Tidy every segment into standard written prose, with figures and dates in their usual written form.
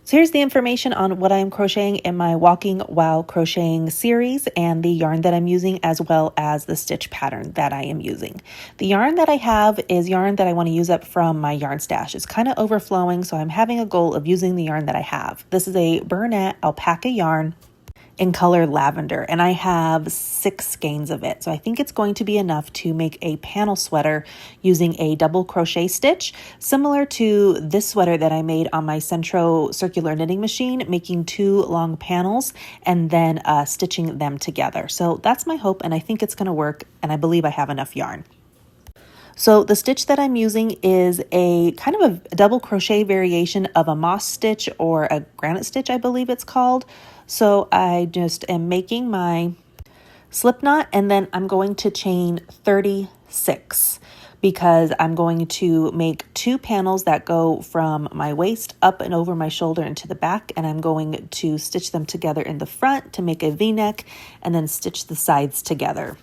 So here's the information on what I'm crocheting in my Walking While Crocheting series and the yarn that I'm using, as well as the stitch pattern that I am using. The yarn that I have is yarn that I want to use up from my yarn stash. It's kind of overflowing, so I'm having a goal of using the yarn that I have. This is a Burnett alpaca yarn in color lavender, and I have 6 skeins of it. So I think it's going to be enough to make a panel sweater using a double crochet stitch, similar to this sweater that I made on my Centro circular knitting machine, making 2 long panels and then stitching them together. So that's my hope, and I think it's going to work, and I believe I have enough yarn. So the stitch that I'm using is a kind of a double crochet variation of a moss stitch, or a granite stitch, I believe it's called. So I just am making my slip knot, and then I'm going to chain 36 because I'm going to make 2 panels that go from my waist up and over my shoulder into the back, and I'm going to stitch them together in the front to make a V-neck and then stitch the sides together.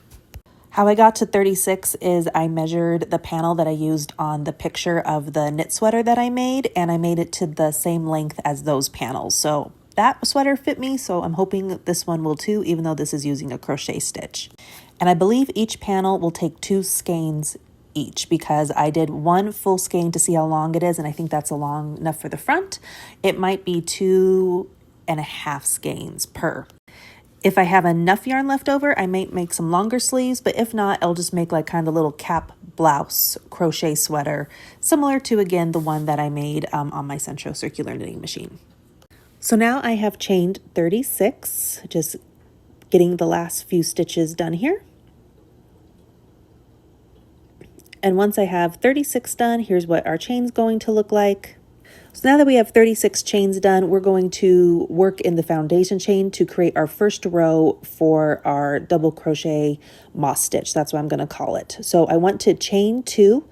How I got to 36 is I measured the panel that I used on the picture of the knit sweater that I made, and I made it to the same length as those panels. So that sweater fit me, so I'm hoping this one will too, even though this is using a crochet stitch. And I believe each panel will take 2 skeins each, because I did 1 full skein to see how long it is, and I think that's long enough for the front. It might be 2.5 skeins per. If I have enough yarn left over, I might make some longer sleeves, but if not, I'll just make like kind of a little cap blouse crochet sweater, similar to, again, the one that I made on my Centro circular knitting machine. So now I have chained 36, just getting the last few stitches done here. And once I have 36 done, here's what our chain's going to look like. So now that we have 36 chains done, we're going to work in the foundation chain to create our first row for our double crochet moss stitch. That's what I'm going to call it. So I want to chain 2,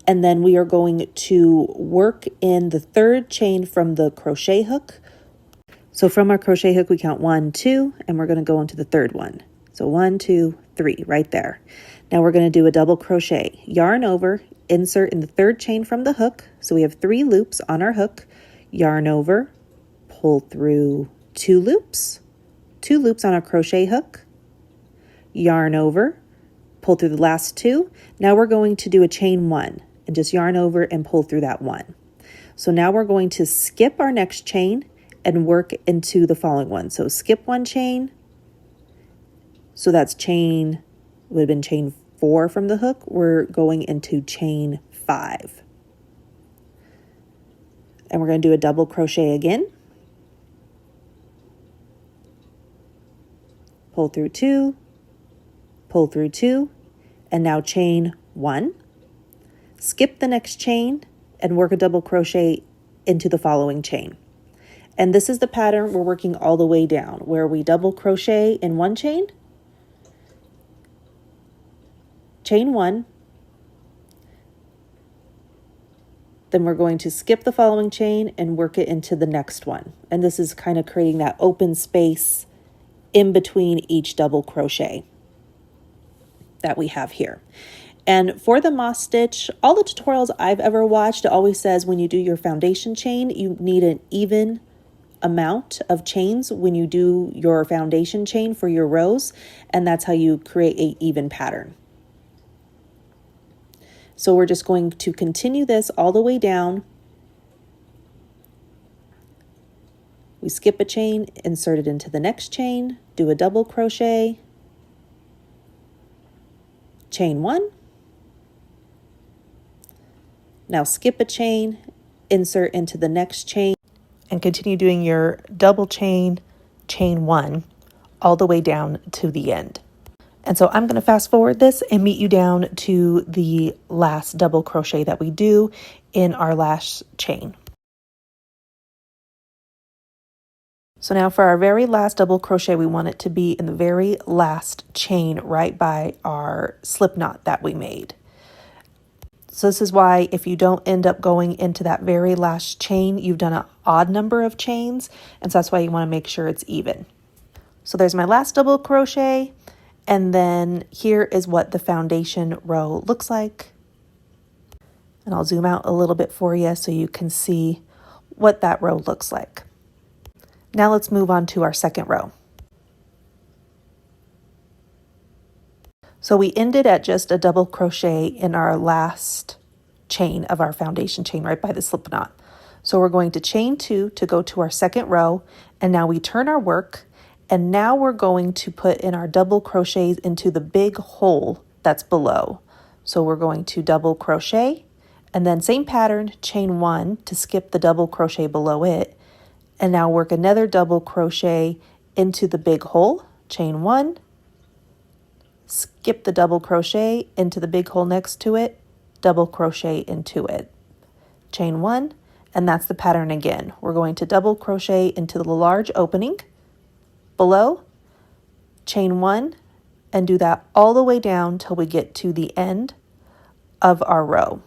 and then we are going to work in the 3rd chain from the crochet hook. So from our crochet hook, we count 1, 2, and we're going to go into the 3rd one. So 1, 2, 3, right there. Now we're going to do a double crochet, yarn over, insert in the 3rd chain from the hook. So we have 3 loops on our hook, yarn over, pull through 2 loops on our crochet hook, yarn over, pull through the last 2. Now we're going to do a chain 1 and just yarn over and pull through that 1. So now we're going to skip our next chain and work into the following one. So skip 1 chain. So that's chain, would have been chain 4 from the hook. We're going into chain 5. And we're going to do a double crochet again. Pull through 2, pull through 2, and now chain 1. Skip the next chain and work a double crochet into the following chain. And this is the pattern we're working all the way down, where we double crochet in 1 chain, chain 1, then we're going to skip the following chain and work it into the next one. And this is kind of creating that open space in between each double crochet that we have here. And for the moss stitch, all the tutorials I've ever watched, it always says when you do your foundation chain, you need an even amount of chains when you do your foundation chain for your rows, and that's how you create an even pattern. So we're just going to continue this all the way down. We skip a chain, insert it into the next chain, do a double crochet, chain 1. Now skip a chain, insert into the next chain, and continue doing your double chain, chain 1, all the way down to the end. And so I'm going to fast forward this and meet you down to the last double crochet that we do in our last chain. So now for our very last double crochet, we want it to be in the very last chain right by our slip knot that we made. So this is why if you don't end up going into that very last chain, you've done an odd number of chains. And so that's why you want to make sure it's even. So there's my last double crochet. And then here is what the foundation row looks like. And I'll zoom out a little bit for you so you can see what that row looks like. Now let's move on to our second row. So we ended at just a double crochet in our last chain of our foundation chain right by the slip knot. So we're going to chain 2 to go to our second row, and now we turn our work, and now we're going to put in our double crochets into the big hole that's below. So we're going to double crochet, and then same pattern, chain 1 to skip the double crochet below it, and now work another double crochet into the big hole, chain 1, skip the double crochet into the big hole next to it, double crochet into it, chain 1, and that's the pattern again. We're going to double crochet into the large opening below, chain 1, and do that all the way down till we get to the end of our row.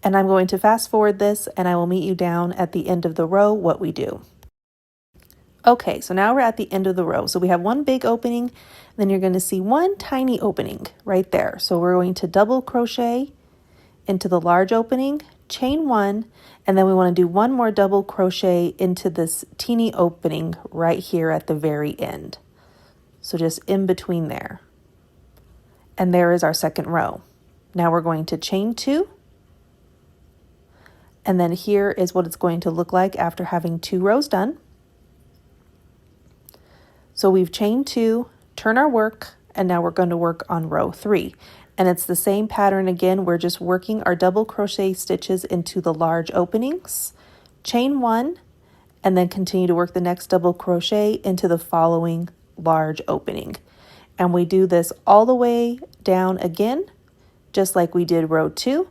And I'm going to fast forward this, and I will meet you down at the end of the row what we do. Okay, so now we're at the end of the row. So we have one big opening, then you're going to see one tiny opening right there. So we're going to double crochet into the large opening, chain 1, and then we want to do one more double crochet into this teeny opening right here at the very end. So just in between there. And there is our second row. Now we're going to chain 2. And then here is what it's going to look like after having 2 rows done. So we've chained 2, turn our work, and now we're going to work on row 3. And it's the same pattern again. We're just working our double crochet stitches into the large openings, chain 1, and then continue to work the next double crochet into the following large opening. And we do this all the way down again, just like we did row 2.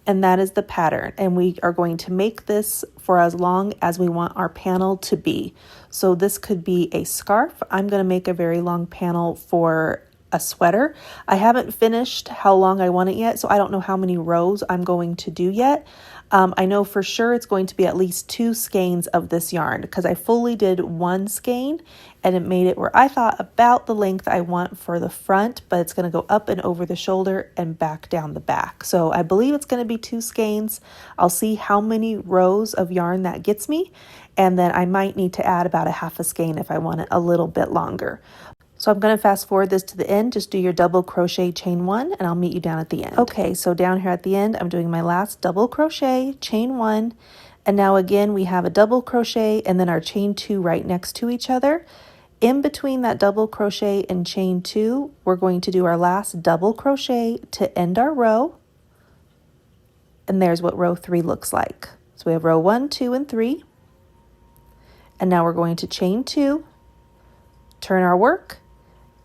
And that is the pattern. And we are going to make this for as long as we want our panel to be. So this could be a scarf. I'm going to make a very long panel for a sweater. I haven't finished how long I want it yet, so I don't know how many rows I'm going to do yet. I know for sure it's going to be at least 2 skeins of this yarn because I fully did 1 skein and it made it where I thought about the length I want for the front, but it's going to go up and over the shoulder and back down the back. So I believe it's going to be 2 skeins. I'll see how many rows of yarn that gets me, and then I might need to add about a half a skein if I want it a little bit longer. So I'm going to fast forward this to the end. Just do your double crochet, chain 1, and I'll meet you down at the end. Okay, so down here at the end, I'm doing my last double crochet, chain 1, and now again we have a double crochet and then our chain 2 right next to each other. In between that double crochet and chain 2, we're going to do our last double crochet to end our row. And there's what row 3 looks like. So we have row 1, 2, and 3. And now we're going to chain 2, turn our work,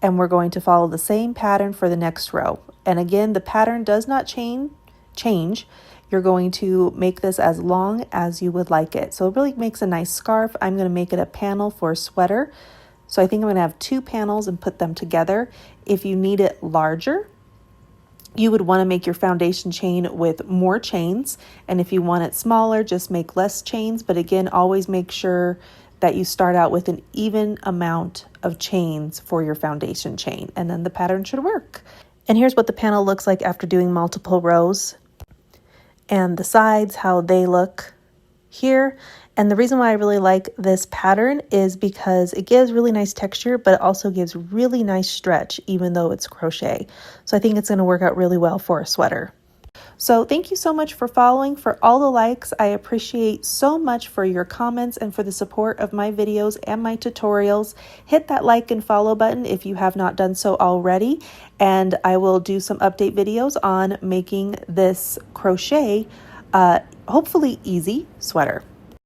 and we're going to follow the same pattern for the next row. And again, the pattern does not change. You're going to make this as long as you would like it. So it really makes a nice scarf. I'm going to make it a panel for a sweater. So I think I'm going to have 2 panels and put them together. If you need it larger, you would want to make your foundation chain with more chains. And if you want it smaller, just make less chains. But again, always make sure that you start out with an even amount of chains for your foundation chain, and then the pattern should work. And here's what the panel looks like after doing multiple rows, and the sides, how they look here. And the reason why I really like this pattern is because it gives really nice texture, but it also gives really nice stretch, even though it's crochet. So I think it's going to work out really well for a sweater. So thank you so much for following, for all the likes. I appreciate so much for your comments and for the support of my videos and my tutorials. Hit that like and follow button if you have not done so already. And I will do some update videos on making this crochet, hopefully easy sweater.